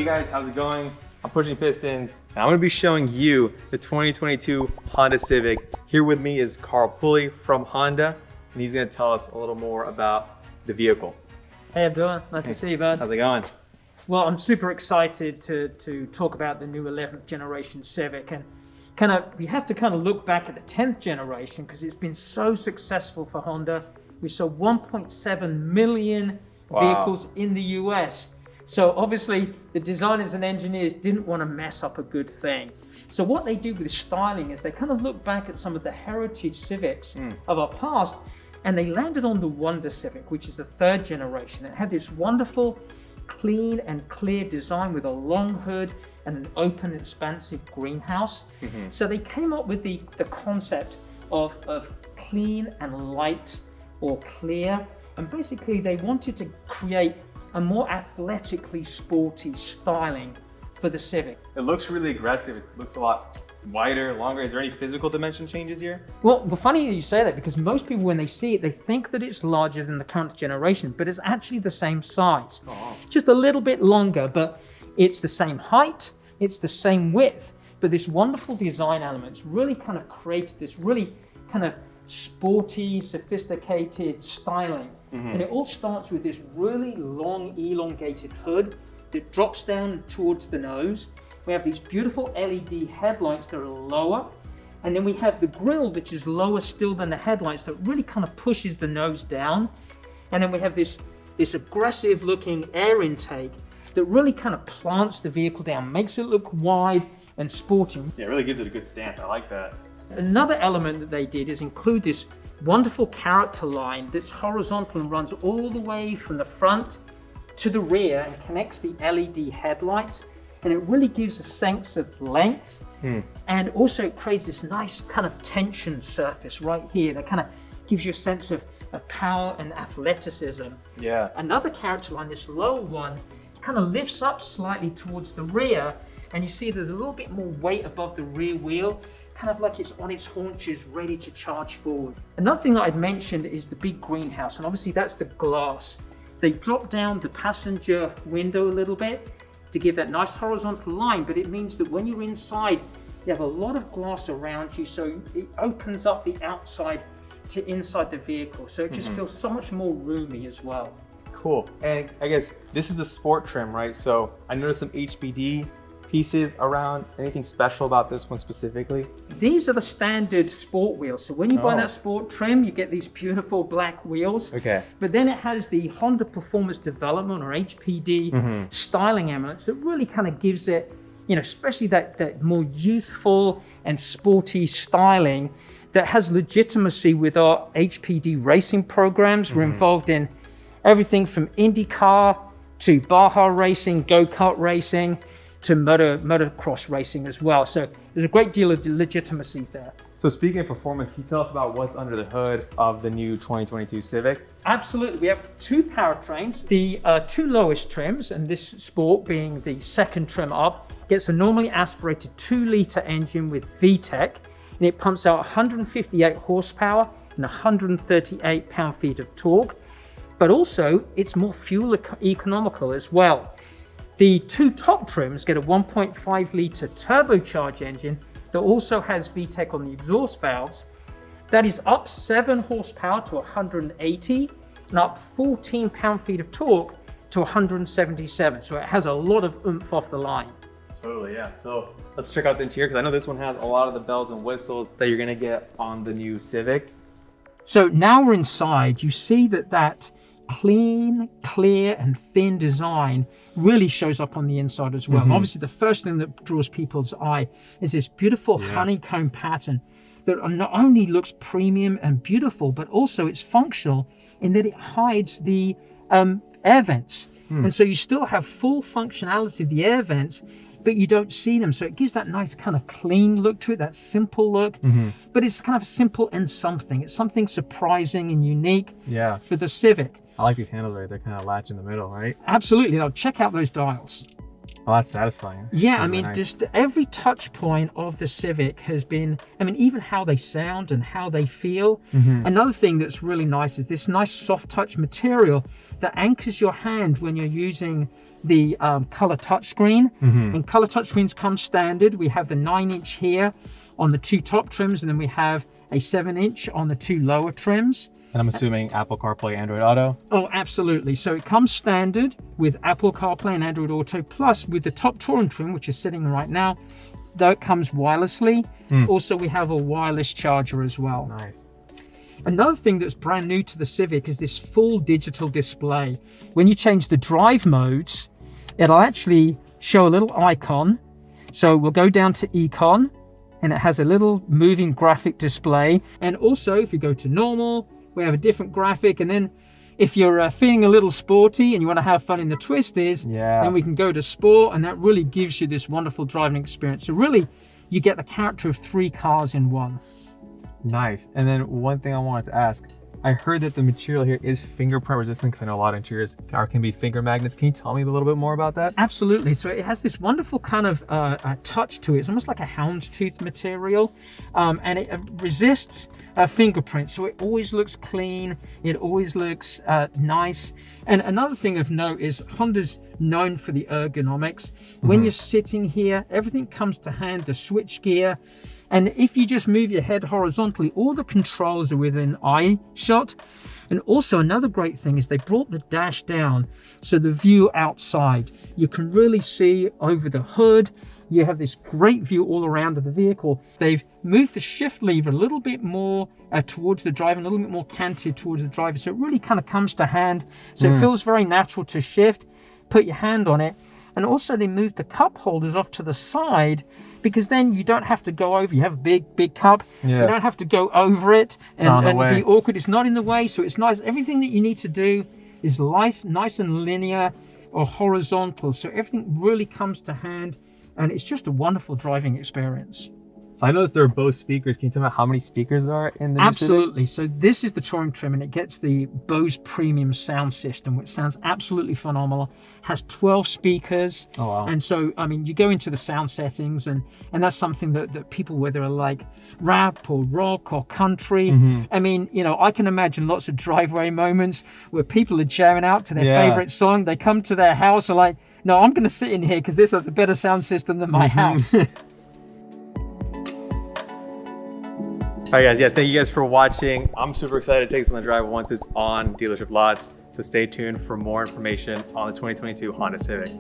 Hey guys, how's it going? I'm Pushing Pistons, and I'm gonna be showing you the 2022 Honda Civic. Here with me is Carl Pulley from Honda, and he's gonna tell us a little more about the vehicle. Hey Abdullah, nice to see you, bud. How's it going? Well, I'm super excited to talk about the new 11th generation Civic, and we have to look back at the 10th generation because it's been so successful for Honda. We sold 1.7 million vehicles in the US. So obviously the designers and engineers didn't want to mess up a good thing. So what they do with styling is they look back at some of the heritage Civics of our past, and they landed on the Wonder Civic, which is the 3rd generation. It had this wonderful, clean and clear design with a long hood and an open, expansive greenhouse. So they came up with the concept of clean and light or clear, and basically they wanted to create a more athletically sporty styling for the Civic. It looks really aggressive. It looks a lot wider, longer. Is there any physical dimension changes here? Well, funny you say that, because most people, when they see it, they think that it's larger than the current generation, but it's actually the same size. Just a little bit longer, but it's the same height, it's the same width, but this wonderful design elements really created this really sporty, sophisticated styling. And it all starts with this really long, elongated hood that drops down towards the nose. We have these beautiful LED headlights that are lower, and then we have the grille, which is lower still than the headlights, that really pushes the nose down. And then we have this aggressive looking air intake that really plants the vehicle down, makes it look wide and sporty. Yeah, it really gives it a good stance. I like that. Another element that they did is include this wonderful character line that's horizontal and runs all the way from the front to the rear and connects the LED headlights. And it really gives a sense of length, and also it creates this nice tension surface right here that gives you a sense of power and athleticism. Yeah. Another character line, this lower one, lifts up slightly towards the rear, and you see there's a little bit more weight above the rear wheel, like it's on its haunches ready to charge forward. Another thing that I'd mentioned is the big greenhouse, and obviously that's the glass. They dropped down the passenger window a little bit to give that nice horizontal line, but it means that when you're inside, you have a lot of glass around you, so it opens up the outside to inside the vehicle, so it just feels so much more roomy as well. Cool. And I guess this is the sport trim, right? So I noticed some HPD pieces around. Anything special about this one specifically? These are the standard sport wheels. So when you buy that sport trim, you get these beautiful black wheels. Okay. But then it has the Honda Performance Development, or HPD, styling elements that really gives it, especially that more youthful and sporty styling that has legitimacy with our HPD racing programs. We're involved in everything from IndyCar to Baja racing, go-kart racing, to motocross racing as well. So there's a great deal of legitimacy there. So speaking of performance, can you tell us about what's under the hood of the new 2022 Civic? Absolutely. We have 2 powertrains. The 2 lowest trims, and this Sport being the 2nd trim up, gets a normally aspirated 2-litre engine with VTEC, and it pumps out 158 horsepower and 138 pound-feet of torque. But also, it's more fuel economical as well. The 2 top trims get a 1.5-litre turbocharged engine that also has VTEC on the exhaust valves. That is up 7 horsepower to 180 and up 14 pound-feet of torque to 177. So it has a lot of oomph off the line. Totally, yeah. So let's check out the interior, because I know this one has a lot of the bells and whistles that you're gonna get on the new Civic. So now we're inside, you see that clean, clear and thin design really shows up on the inside as well. Obviously the first thing that draws people's eye is this beautiful honeycomb pattern that not only looks premium and beautiful, but also it's functional in that it hides the air vents. And so you still have full functionality of the air vents, but you don't see them. So it gives that nice clean look to it, that simple look. But it's simple and something. It's something surprising and unique for the Civic. I like these handles right there, latch in the middle, right? Absolutely. Now check out those dials. Oh, that's satisfying. Yeah, That's I really mean, nice. just every touch point of the Civic has been, I mean, even how they sound and how they feel. Another thing that's really nice is this nice soft touch material that anchors your hand when you're using the color touchscreen. And color touchscreens come standard. We have the 9-inch here on the 2 top trims, and then we have a 7-inch on the 2 lower trims. And I'm assuming Apple CarPlay, Android Auto. Oh, absolutely. So it comes standard with Apple CarPlay and Android Auto, plus with the top Touring trim, which is sitting right now, though it comes wirelessly. Also, we have a wireless charger as well. Nice. Another thing that's brand new to the Civic is this full digital display. When you change the drive modes, it'll actually show a little icon. So we'll go down to Econ, and it has a little moving graphic display. And also, if you go to normal, we have a different graphic. And then if you're feeling a little sporty and you want to have fun in the twisties, then we can go to sport, and that really gives you this wonderful driving experience. So really, you get the character of 3 cars in one. Nice. And then one thing I wanted to ask, I heard that the material here is fingerprint resistant, because I know a lot of interiors can be finger magnets. Can you tell me a little bit more about that? Absolutely. So it has this wonderful kind of touch to it. It's almost like a houndstooth material, and it resists fingerprints. So it always looks clean. It always looks nice. And another thing of note is Honda's known for the ergonomics. When you're sitting here, everything comes to hand, the switch gear. And if you just move your head horizontally, all the controls are within eye shot. And also another great thing is they brought the dash down, so the view outside, you can really see over the hood. You have this great view all around of the vehicle. They've moved the shift lever a little bit more towards the driver, and a little bit more canted towards the driver. So it really kind of comes to hand. So it feels very natural to shift, put your hand on it. And also they moved the cup holders off to the side, because then you don't have to go over. You have a big cup. You don't have to go over it and be awkward. It's not in the way, so it's nice. Everything that you need to do is nice and linear or horizontal. So everything really comes to hand, and it's just a wonderful driving experience. So I noticed there are Bose speakers. Can you tell me how many speakers are in the new Civic? Absolutely. So this is the Touring trim, and it gets the Bose premium sound system, which sounds absolutely phenomenal. Has 12 speakers. Oh, wow. And so, I mean, you go into the sound settings, and that's something that people, whether like rap or rock or country, I mean, you know, I can imagine lots of driveway moments where people are jamming out to their favorite song. They come to their house and like, no, I'm going to sit in here because this has a better sound system than my house. All right, guys. Yeah, thank you guys for watching. I'm super excited to take this on the drive once it's on dealership lots. So stay tuned for more information on the 2022 Honda Civic.